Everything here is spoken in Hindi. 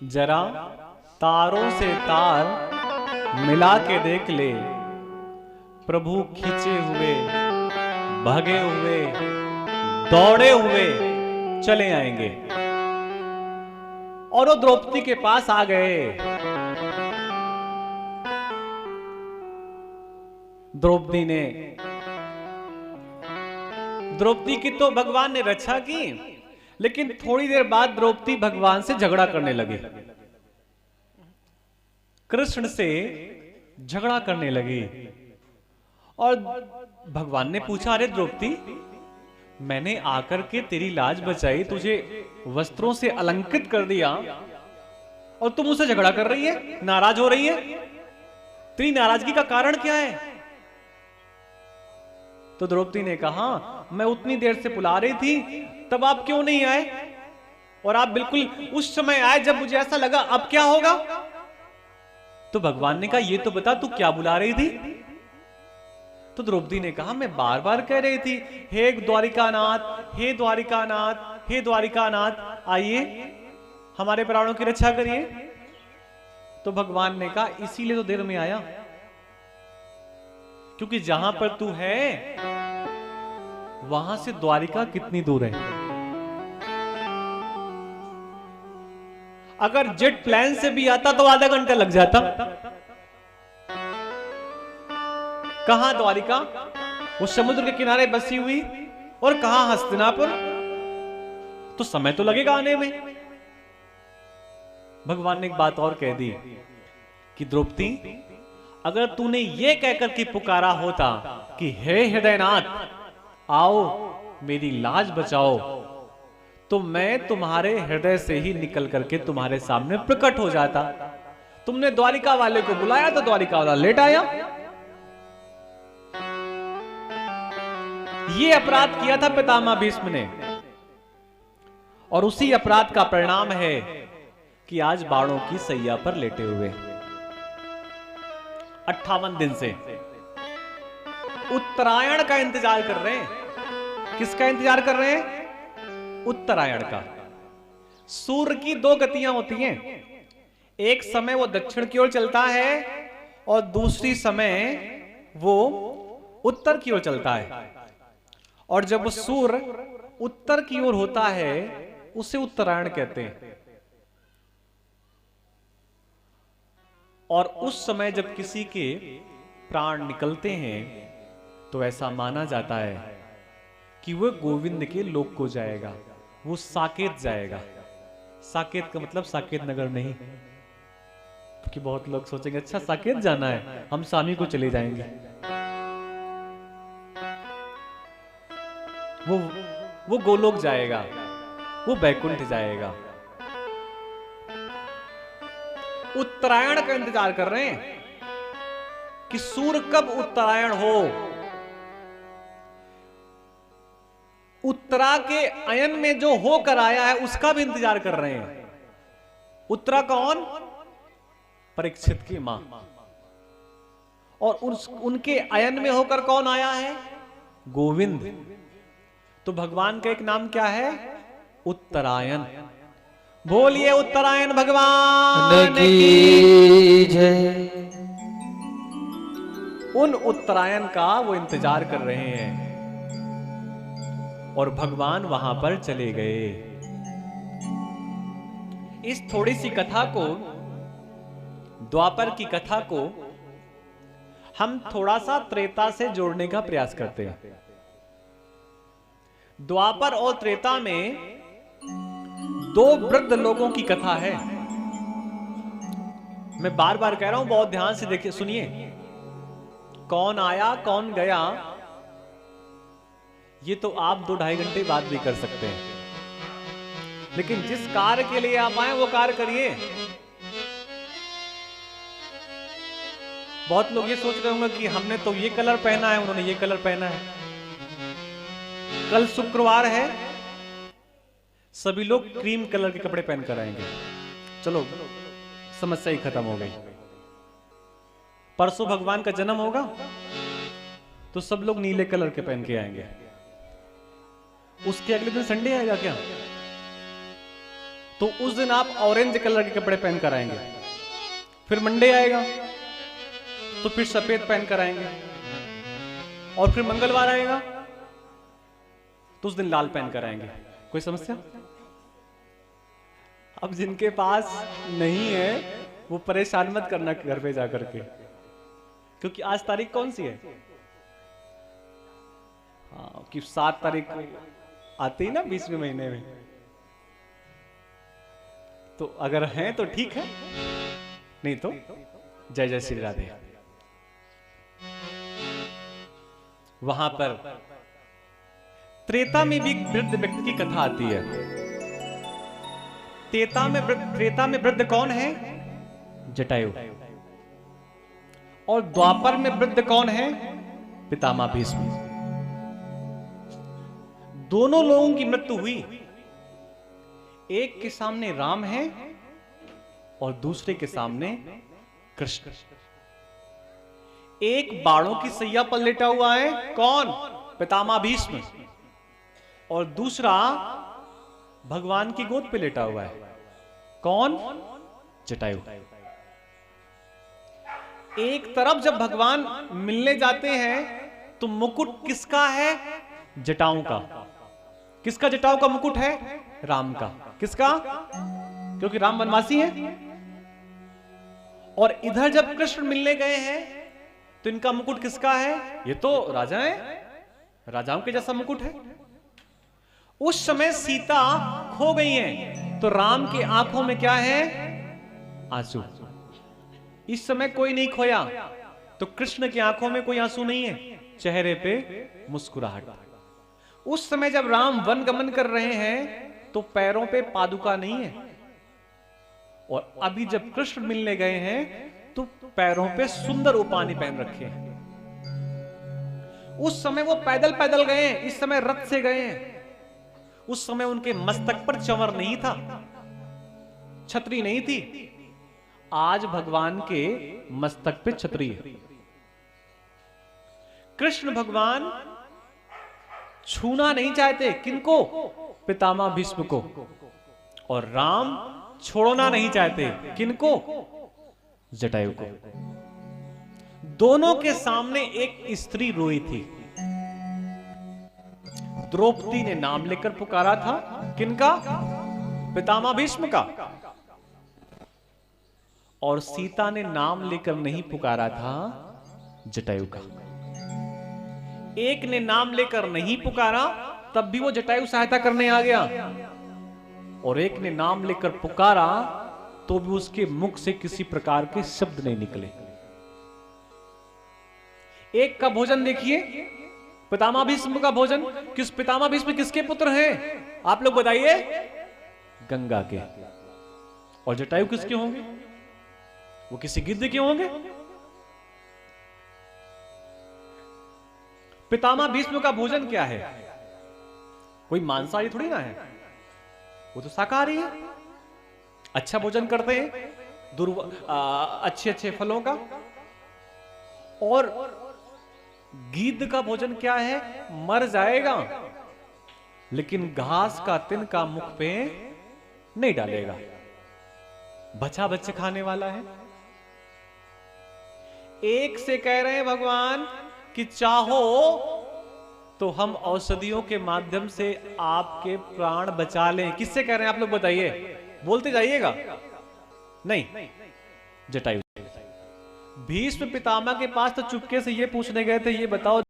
जरा तारों से तार मिला के देख ले, प्रभु खींचे हुए, भागे हुए, दौड़े हुए चले आएंगे। और वो द्रौपदी के पास आ गए। द्रौपदी की तो भगवान ने रक्षा की, लेकिन थोड़ी देर बाद द्रौपदी भगवान से झगड़ा करने लगी, कृष्ण से झगड़ा करने लगी। और भगवान ने पूछा, अरे द्रौपदी, मैंने आकर के तेरी लाज बचाई, तुझे वस्त्रों से अलंकृत कर दिया, और तुम मुझसे झगड़ा कर रही है, नाराज हो रही है। तेरी नाराजगी का कारण क्या है? तो द्रौपदी ने कहा, मैं उतनी देर से बुला रही थी, तब आप क्यों नहीं आए? और आप बिल्कुल उस समय आए जब मुझे ऐसा लगा अब क्या होगा। तो भगवान ने कहा, ये तो बता तू क्या बुला रही थी? तो द्रौपदी ने कहा, मैं बार बार कह रही थी, हे द्वारिकानाथ, हे द्वारिकानाथ, हे द्वारिकानाथ, आइए हमारे प्राणों की रक्षा करिए। तो भगवान ने कहा, इसीलिए तो देर में आया, क्योंकि जहां पर तू है वहां से द्वारिका कितनी दूर है। अगर जेट प्लेन से भी आता तो आधा घंटा लग जाता। कहां द्वारिका? वो समुद्र के किनारे बसी हुई, और कहां हस्तिनापुर, तो समय तो लगेगा आने में। भगवान ने एक बात और कह दी कि द्रौपदी, अगर तूने ये कहकर के पुकारा होता कि हे हृदयनाथ, आओ मेरी लाज बचाओ, तो मैं तुम्हारे हृदय से ही निकल करके तुम्हारे सामने प्रकट हो जाता। तुमने द्वारिका वाले को बुलाया तो द्वारिका वाला लेट आया। ये अपराध किया था पितामह भीष्म ने, और उसी अपराध का परिणाम है कि आज बाणों की सैया पर लेटे हुए 58 दिन से उत्तरायण का इंतजार कर रहे हैं। किसका इंतजार कर रहे हैं? उत्तरायण का। सूर्य की दो गतियां होती हैं, एक समय वो दक्षिण की ओर चलता है और दूसरी समय वो उत्तर की ओर चलता है। और जब वो सूर्य उत्तर की ओर होता है उसे उत्तरायण कहते हैं। और उस समय जब किसी के प्राण निकलते हैं तो ऐसा माना जाता है कि वह गोविंद के लोक को जाएगा, वो साकेत जाएगा। साकेत का मतलब साकेत नगर नहीं, क्योंकि बहुत लोग सोचेंगे अच्छा साकेत जाना है, हम स्वामी को चले जाएंगे। वो गोलोक जाएगा, वो बैकुंठ जाएगा। उत्तरायण का इंतजार कर रहे हैं कि सूर्य कब उत्तरायण हो। उत्तरा के अयन में जो होकर आया है उसका भी इंतजार कर रहे हैं। उत्तरा कौन? परीक्षित की मां। और उनके अयन में होकर कौन आया है? गोविंद। तो भगवान का एक नाम क्या है? उत्तरायण। बोलिए उत्तरायण भगवान की जय। उन उत्तरायण का वो इंतजार कर रहे हैं और भगवान वहां पर चले गए। इस थोड़ी सी कथा को, द्वापर की कथा को हम थोड़ा सा त्रेता से जोड़ने का प्रयास करते हैं। द्वापर और त्रेता में दो वृद्ध लोगों की कथा है। मैं बार बार कह रहा हूं, बहुत ध्यान से देखिए, सुनिए। कौन आया कौन गया ये तो आप 2-2.5 घंटे बाद भी कर सकते हैं, लेकिन जिस कार्य के लिए आप आए वो कार्य करिए। बहुत लोग ये सोच रहे होंगे कि हमने तो ये कलर पहना है, उन्होंने ये कलर पहना है। कल शुक्रवार है, सभी लोग क्रीम कलर के कपड़े पहनकर आएंगे। चलो समस्या ही खत्म हो गई। परसों भगवान का जन्म होगा तो सब लोग नीले कलर के पहन के आएंगे। उसके अगले दिन संडे आएगा क्या? तो उस दिन आप ऑरेंज कलर के कपड़े पहन कर आएंगे। फिर मंडे आएगा तो फिर सफेद पहन कर आएंगे, और फिर मंगलवार आएगा तो उस दिन लाल पहन कर आएंगे। कोई समस्या? अब जिनके पास नहीं है वो परेशान मत करना घर पे जाकर के, क्योंकि आज तारीख कौन सी है? हाँ, कि 7 तारीख आती है ना 20वें महीने में। तो अगर हैं तो ठीक है, नहीं तो जय जय श्री राधे। वहां पर त्रेता में भी एक वृद्ध व्यक्ति की कथा आती है। त्रेता में वृद्ध कौन है? जटायु। और द्वापर में वृद्ध कौन है? पितामह भीष्म। दोनों लोगों की मृत्यु हुई। एक के सामने राम है और दूसरे के सामने कृष्ण। एक बाणों की सैया पर लेटा हुआ है, कौन? पितामह भीष्म। और दूसरा भगवान की गोद पे लेटा हुआ है, कौन? जटायु। एक तरफ जब भगवान मिलने जाते हैं तो मुकुट किसका है? जटाओं का। किसका जटाओं का मुकुट है? राम का। किसका? क्योंकि राम वनवासी है। और इधर जब कृष्ण मिलने गए हैं तो इनका मुकुट किसका है? ये तो राजा है, राजाओं के जैसा मुकुट है। उस समय सीता खो गई है तो राम की आंखों में क्या है? आंसू। इस समय कोई नहीं खोया तो कृष्ण की आंखों में कोई आंसू नहीं है, चेहरे पे मुस्कुराहट। उस समय जब राम वन गमन कर रहे हैं तो पैरों पे पादुका नहीं है, और अभी जब कृष्ण मिलने गए हैं तो पैरों पे सुंदर उपानी पहन रखे हैं। उस समय वो पैदल पैदल गए हैं, इस समय रथ से गए हैं। उस समय उनके मस्तक पर चंवर नहीं था, छतरी नहीं थी। आज भगवान के मस्तक पे छतरी है। कृष्ण भगवान छूना नहीं चाहते, किनको? पितामह भीष्म को। और राम छोड़ना नहीं चाहते, किनको? जटायु को। दोनों के सामने एक स्त्री रोई थी। द्रौपदी ने नाम लेकर पुकारा था, किनका? पितामह भीष्म का। और सीता ने नाम लेकर नहीं पुकारा था, जटायु का। एक ने नाम लेकर नहीं पुकारा तब भी वो जटायु सहायता करने आ गया, और एक ने नाम लेकर पुकारा तो भी उसके मुख से किसी प्रकार के शब्द नहीं निकले। एक का भोजन देखिए, पितामह भीष्म का भोजन। पितामह भीष्म किसके पुत्र हैं? आप लोग बताइए। गंगा के। और जटायु किसके होंगे? वो किसी गिद्ध के होंगे। पितामह भीष्म का भोजन क्या है? कोई मांसाहारी थोड़ी ना है, वो तो शाकाहारी है। अच्छा भोजन करते हैं, अच्छे अच्छे फलों का। और गिद्ध का भोजन क्या है? मर जाएगा लेकिन घास का तिनका मुख पे नहीं डालेगा, बचा बच्चे खाने वाला है। एक से कह रहे हैं भगवान कि चाहो तो हम औषधियों के माध्यम से आपके प्राण बचा लें। किससे कह रहे हैं आप लोग बताइए, बोलते जाइएगा। नहीं, जटायु। भीष्म पितामह के पास तो चुपके से ये पूछने गए थे, ये बताओ